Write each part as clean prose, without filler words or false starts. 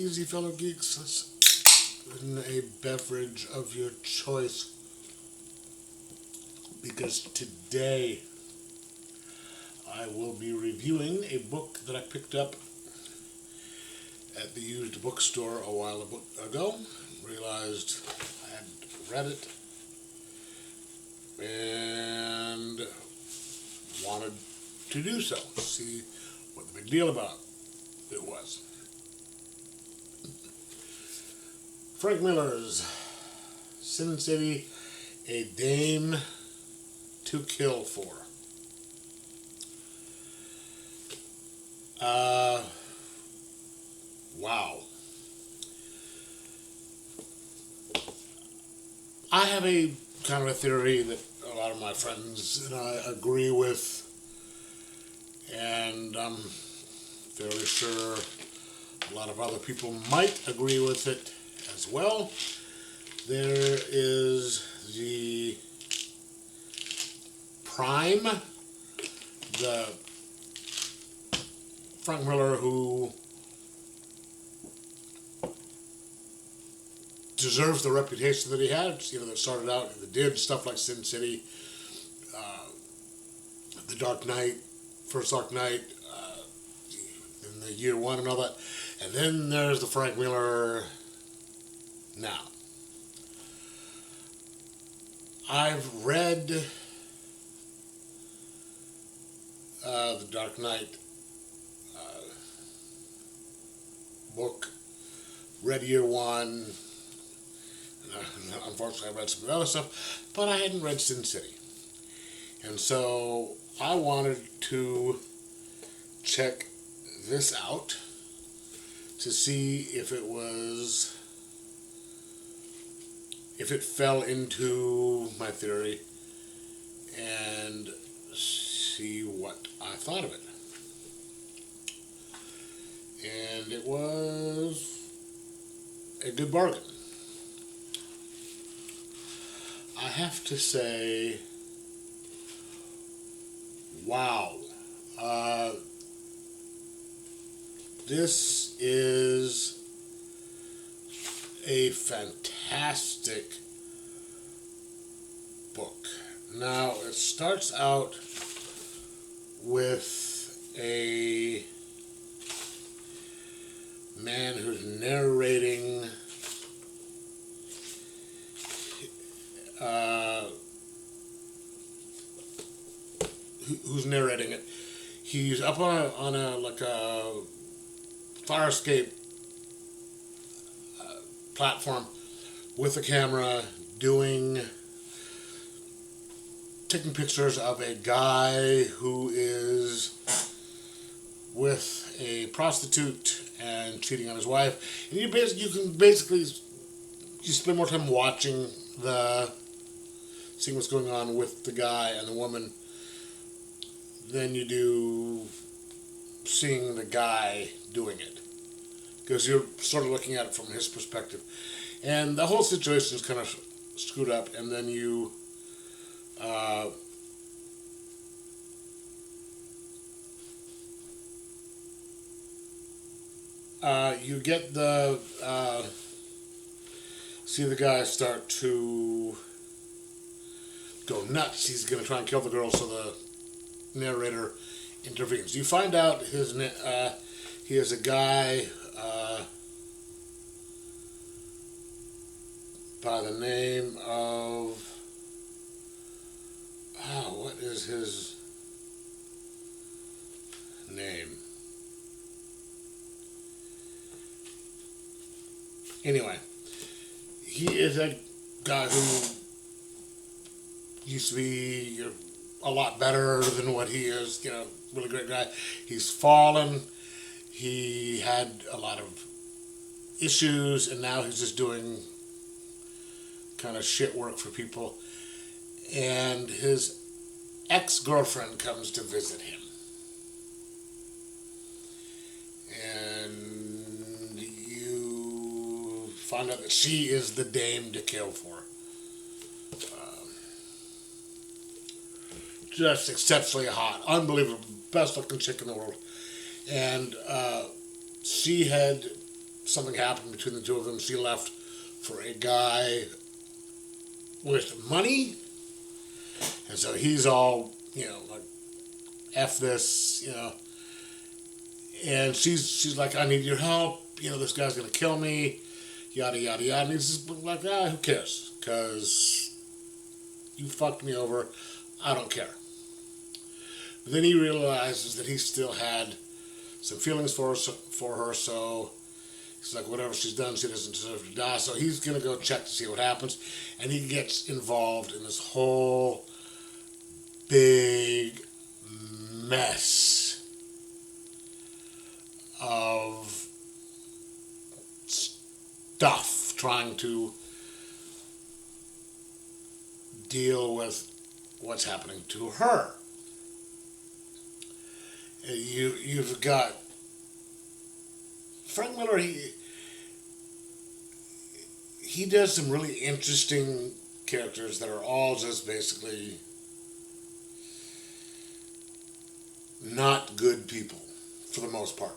easy, fellow geeks. In a beverage of your choice, because today I will be reviewing a book that I picked up at the used bookstore a while ago. Realized I hadn't read it and wanted to do so, see what the big deal about it was. Frank Miller's Sin City, A Dame to Kill For. Wow. I have a kind of a theory that a lot of my friends and I agree with, and I'm fairly sure a lot of other people might agree with it as well. There is the Prime, the Frank Miller who deserves the reputation that he had. That started out, that did stuff like Sin City, The Dark Knight, First Dark Knight, in the Year One and all that. And then there's the Frank Miller now. I've read The Dark Knight book, read Year One, and unfortunately I read some other stuff, but I hadn't read Sin City. And so I wanted to check this out to see if it fell into my theory and see what I thought of it. And it was a good bargain. I have to say, wow. This is a fantastic book. Now, it starts out with a man who's narrating it. He's up on a fire escape platform with a camera, taking pictures of a guy who is with a prostitute and cheating on his wife. And you spend more time watching seeing what's going on with the guy and the woman than you do seeing the guy doing it, because you're sort of looking at it from his perspective, and the whole situation is kind of screwed up. And then you get see the guy start to go nuts. He's going to try and kill the girl, so the narrator intervenes. You find out he is a guy by the name of what is his name? Anyway, he is a guy who used to be a lot better than what he is, really great guy. He's fallen. He had a lot of issues, and now he's just doing kind of shit work for people. And his ex-girlfriend comes to visit him. And you find out that she is the dame to kill for. Just exceptionally hot, unbelievable, best looking chick in the world. And she had something happened between the two of them. She left for a guy with money, and so he's all, like, F this, and she's like, I need your help, this guy's gonna kill me, yada yada yada, and he's just like, who cares, because you fucked me over, I don't care. But then he realizes that he still had some feelings for her, so he's like, whatever she's done, she doesn't deserve to die. So he's going to go check to see what happens. And he gets involved in this whole big mess of stuff trying to deal with what's happening to her. You've got Frank Miller. He does some really interesting characters that are all just basically not good people for the most part.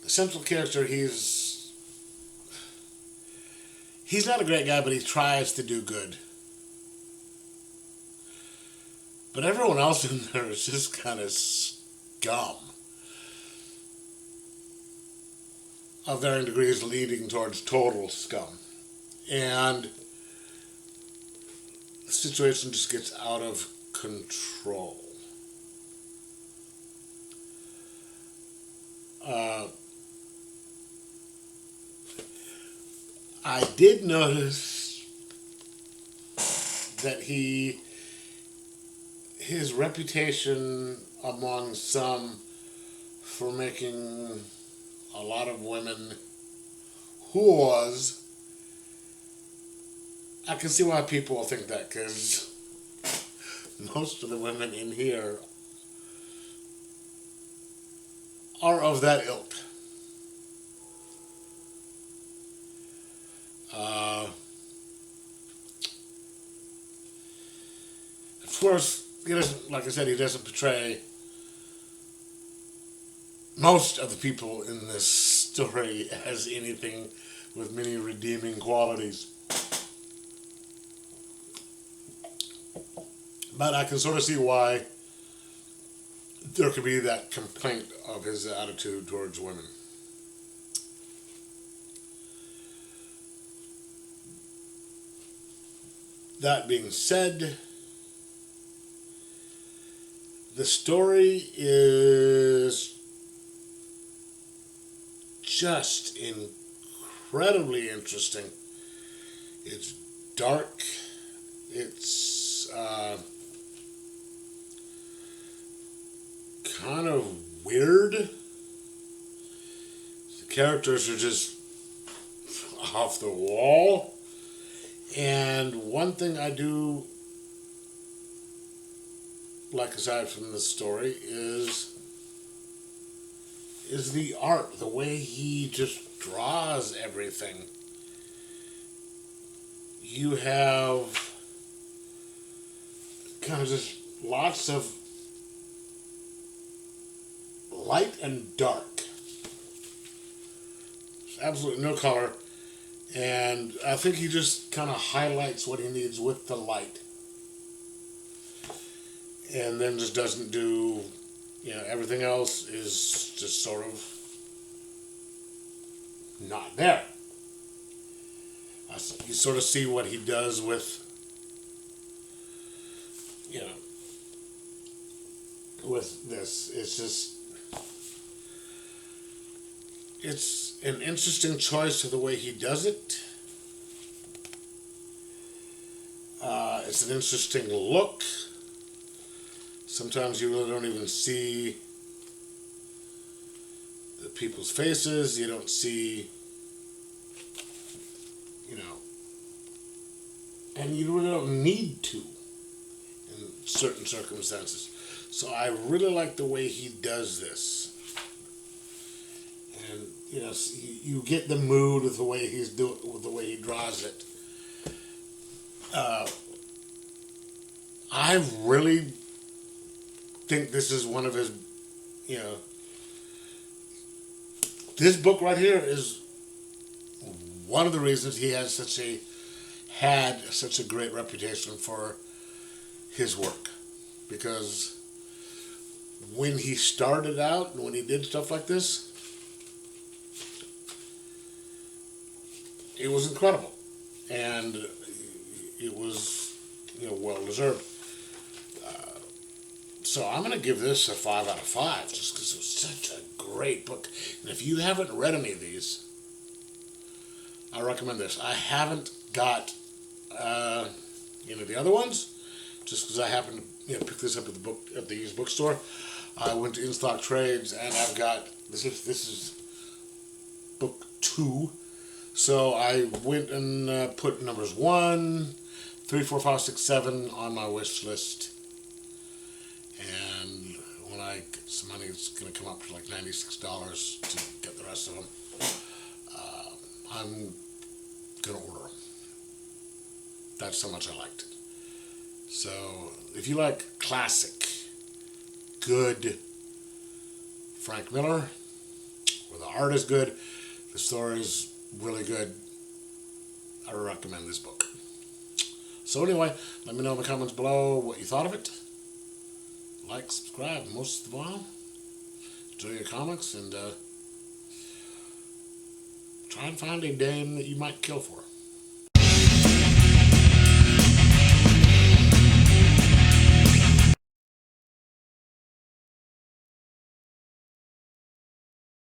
The central character, he's not a great guy, but he tries to do good. But everyone else in there is just kind of scum. Of varying degrees leading towards total scum. And the situation just gets out of control. I did notice that his reputation among some for making a lot of women whores, I can see why people think that, because most of the women in here are of that ilk. Of course, he doesn't, like I said, he doesn't portray most of the people in this story as anything with many redeeming qualities. But I can sort of see why there could be that complaint of his attitude towards women. That being said, the story is just incredibly interesting. It's dark. It's kind of weird. The characters are just off the wall. And one thing I do like, aside from the story, is the art, the way he just draws everything. You have kind of just lots of light and dark. There's absolutely no color. And I think he just kind of highlights what he needs with the light. And then just doesn't do, everything else is just sort of not there. You sort of see what he does with, with this. It's an interesting choice of the way he does it. It's an interesting look. Sometimes you really don't even see the people's faces. You don't see, and you really don't need to in certain circumstances. So I really like the way he does this. And, you get the mood with the way with the way he draws it. I really think this is one of his, This book right here is one of the reasons he has had such a great reputation for his work, because when he started out and when he did stuff like this, it was incredible, and it was, well deserved. So I'm going to give this a 5 out of 5, just because it was such a great book. And if you haven't read any of these, I recommend this. I haven't got any of the other ones, just because I happened to pick this up at the used bookstore. I went to In Stock Trades, and I've got this is book 2. So I went and put numbers 1, 3, 4, 5, 6, 7 on my wish list. And when I get some money, it's going to come up to like $96 to get the rest of them. I'm going to order them. That's how much I liked it. So if you like classic, good Frank Miller, where the art is good, the story is really good, I recommend this book. So anyway, let me know in the comments below what you thought of it. Like, subscribe, most of all. Enjoy your comics, and try and find a dame that you might kill for.